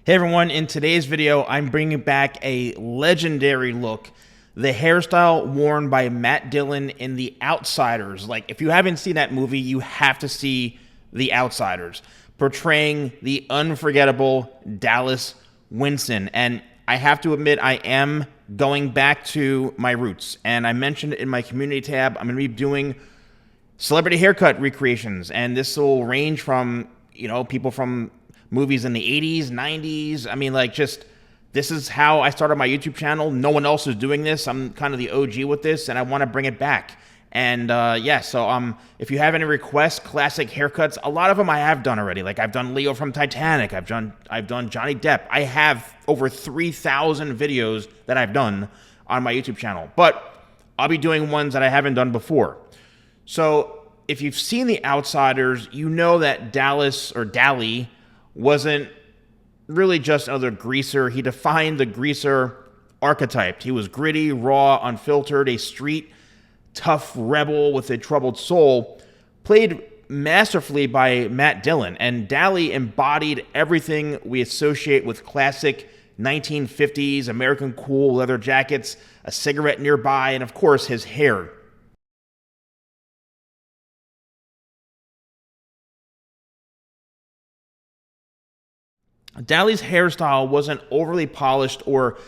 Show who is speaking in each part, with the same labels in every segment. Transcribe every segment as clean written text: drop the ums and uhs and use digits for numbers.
Speaker 1: Hey everyone, in today's video, I'm bringing back a legendary look, the hairstyle worn by Matt Dillon in The Outsiders. Like, if you haven't seen that movie, you have to see The Outsiders, portraying the unforgettable Dallas Winston. And I have to admit, I am going back to my roots. And I mentioned in my community tab, I'm going to be doing celebrity haircut recreations, and this will range from, people from movies in the 80s, 90s. I mean, like, just this is how I started my YouTube channel. No one else is doing this. I'm kind of the OG with this, and I want to bring it back. And yeah, so if you have any requests, classic haircuts, a lot of them I have done already. Like, I've done Leo from Titanic. I've done Johnny Depp. I have over 3,000 videos that I've done on my YouTube channel, but I'll be doing ones that I haven't done before. So if you've seen The Outsiders, you know that Dallas, or Dally, wasn't really just another greaser. He defined the greaser archetype. He was gritty, raw, unfiltered, a street, tough rebel with a troubled soul, played masterfully by Matt Dillon. And Dally embodied everything we associate with classic 1950s American cool leather jackets, a cigarette nearby, and of course his hair. Dally's hairstyle wasn't overly polished or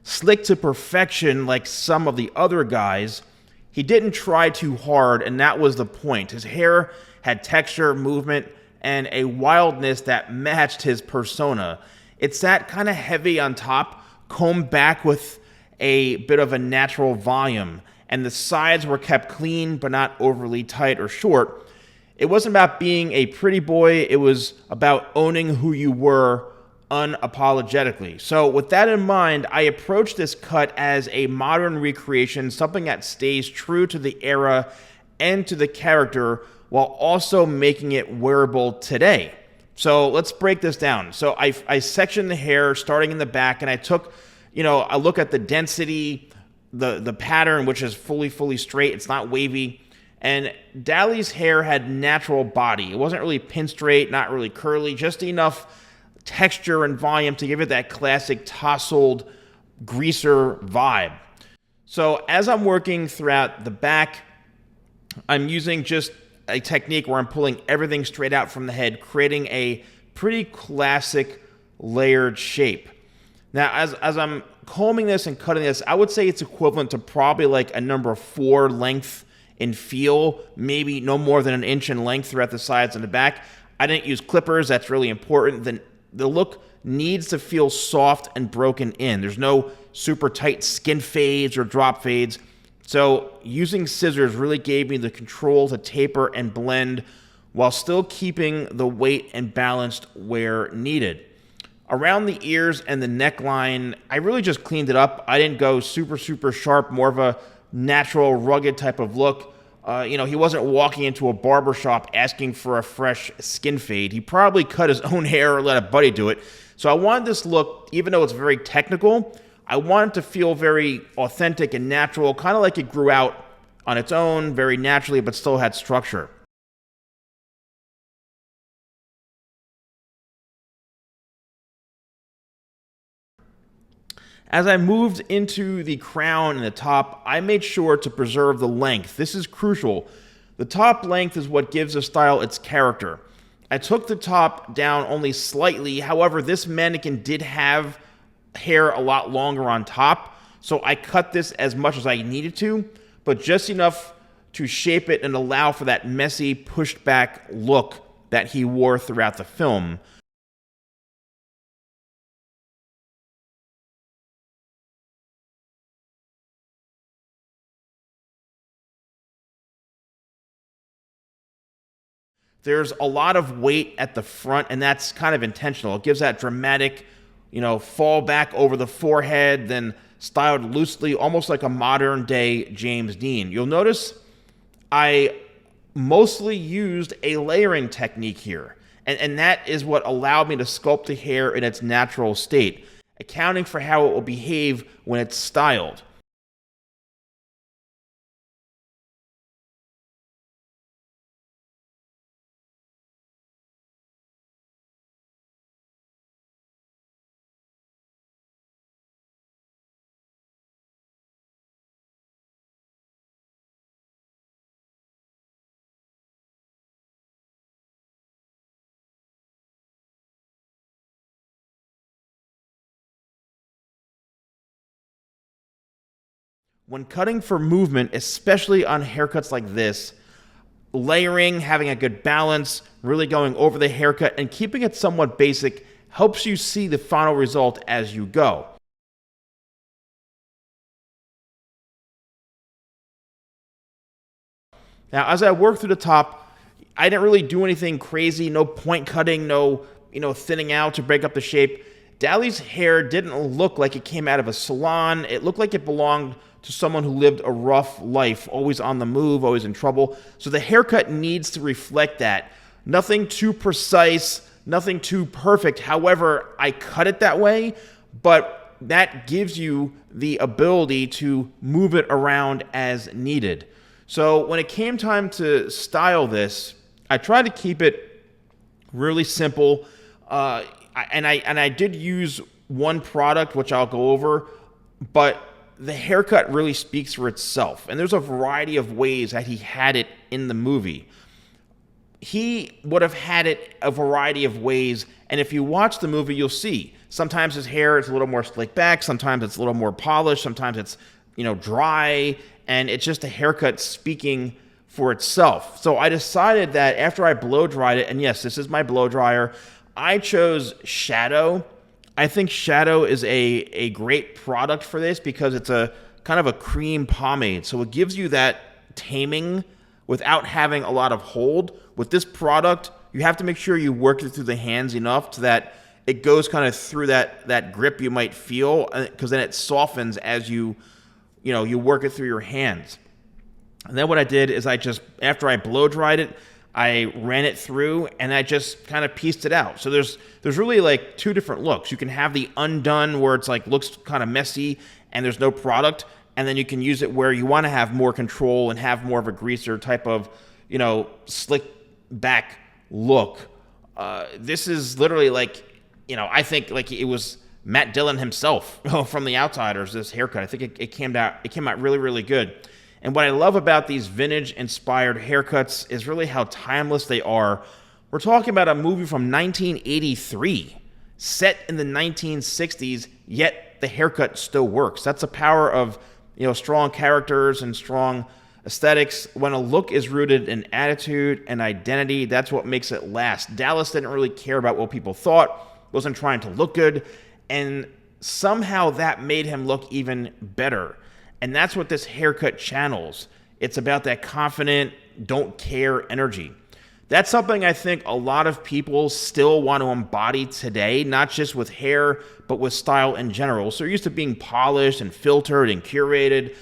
Speaker 1: slick to perfection like some of the other guys. He didn't try too hard, and that was the point. His hair had texture, movement, and a wildness that matched his persona. It sat kind of heavy on top, combed back with a bit of a natural volume, and the sides were kept clean but not overly tight or short. It wasn't about being a pretty boy, it was about owning who you were unapologetically. So with that in mind, I approach this cut as a modern recreation, something that stays true to the era and to the character while also making it wearable today. So let's break this down. So I sectioned the hair starting in the back, and I took, a look at the density, the pattern, which is fully straight. It's not wavy. And Dally's hair had natural body. It wasn't really pin straight, not really curly, just enough texture and volume to give it that classic tousled greaser vibe. So as I'm working throughout the back, I'm using just a technique where I'm pulling everything straight out from the head, creating a pretty classic layered shape. Now, as I'm combing this and cutting this, I would say it's equivalent to probably like a number 4 length in feel, maybe no more than an inch in length throughout the sides and the back. I didn't use clippers. That's really important. The look needs to feel soft and broken in. There's no super tight skin fades or drop fades. So using scissors really gave me the control to taper and blend while still keeping the weight and balanced where needed. Around the ears and the neckline, I really just cleaned it up. I didn't go super sharp, more of a natural, rugged type of look. He wasn't walking into a barber shop asking for a fresh skin fade. He probably cut his own hair or let a buddy do it. So I wanted this look, even though it's very technical, I wanted to feel very authentic and natural, kind of like it grew out on its own, very naturally, but still had structure. As I moved into the crown and the top, I made sure to preserve the length. This is crucial. The top length is what gives the style its character. I took the top down only slightly. However, this mannequin did have hair a lot longer on top, so I cut this as much as I needed to, but just enough to shape it and allow for that messy, pushed back look that he wore throughout the film. There's a lot of weight at the front, and that's kind of intentional. It gives that dramatic, fall back over the forehead, then styled loosely, almost like a modern day James Dean. You'll notice I mostly used a layering technique here, and that is what allowed me to sculpt the hair in its natural state, accounting for how it will behave when it's styled. When cutting for movement, especially on haircuts like this, layering, having a good balance, really going over the haircut, and keeping it somewhat basic helps you see the final result as you go. Now, as I worked through the top, I didn't really do anything crazy, no point cutting, no, thinning out to break up the shape. Dally's hair didn't look like it came out of a salon. It looked like it belonged to someone who lived a rough life, always on the move, always in trouble. So the haircut needs to reflect that. Nothing too precise, nothing too perfect. However, I cut it that way, but that gives you the ability to move it around as needed. So when it came time to style this, I tried to keep it really simple. And I did use one product, which I'll go over, but the haircut really speaks for itself. And there's a variety of ways that he had it in the movie. He would have had it a variety of ways, and if you watch the movie, you'll see. Sometimes his hair is a little more slicked back, sometimes it's a little more polished, sometimes it's, dry, and it's just a haircut speaking for itself. So I decided that after I blow dried it, and yes, this is my blow dryer, I chose Shadow. I think Shadow is a great product for this because it's a kind of a cream pomade. So it gives you that taming without having a lot of hold. With this product, you have to make sure you work it through the hands enough so that it goes kind of through that grip you might feel, because then it softens as you work it through your hands. And then what I did is after I blow dried it, I ran it through and I just kind of pieced it out. So there's really like two different looks. You can have the undone where it's like looks kind of messy and there's no product, and then you can use it where you want to have more control and have more of a greaser type of, slick back look. This is literally like, I think like it was Matt Dillon himself from The Outsiders, this haircut. I think it came out really, really good. And what I love about these vintage-inspired haircuts is really how timeless they are. We're talking about a movie from 1983, set in the 1960s, yet the haircut still works. That's the power of, strong characters and strong aesthetics. When a look is rooted in attitude and identity, that's what makes it last. Dallas didn't really care about what people thought, wasn't trying to look good, and somehow that made him look even better. And that's what this haircut channels. It's about that confident, don't care energy. That's something I think a lot of people still want to embody today, not just with hair, but with style in general. So you're used to being polished and filtered and curated.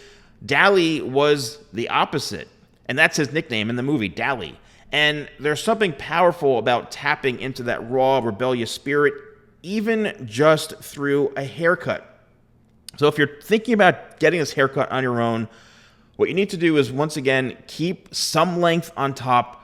Speaker 1: Dally was the opposite. And that's his nickname in the movie, Dally. And there's something powerful about tapping into that raw, rebellious spirit, even just through a haircut. So if you're thinking about getting this haircut on your own, what you need to do is, once again, keep some length on top.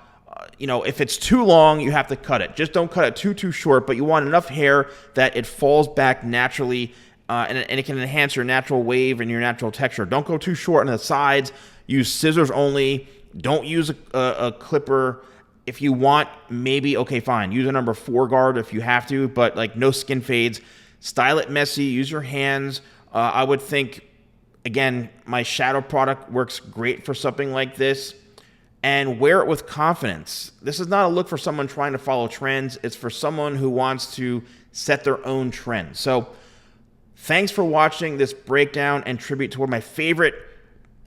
Speaker 1: If it's too long, you have to cut it. Just don't cut it too short, but you want enough hair that it falls back naturally, and it can enhance your natural wave and your natural texture. Don't go too short on the sides. Use scissors only. Don't use a clipper. If you want, maybe, okay, fine. Use a number 4 guard if you have to, but like no skin fades. Style it messy. Use your hands. I would think, again, my Shadow product works great for something like this. And wear it with confidence. This is not a look for someone trying to follow trends. It's for someone who wants to set their own trends. So thanks for watching this breakdown and tribute to one of my favorite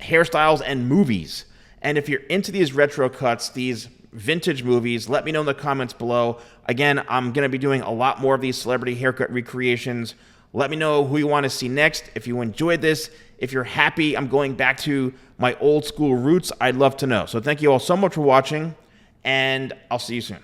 Speaker 1: hairstyles and movies. And if you're into these retro cuts, these vintage movies, let me know in the comments below. Again, I'm going to be doing a lot more of these celebrity haircut recreations. Let me know who you want to see next. If you enjoyed this, if you're happy I'm going back to my old school roots, I'd love to know. So thank you all so much for watching, and I'll see you soon.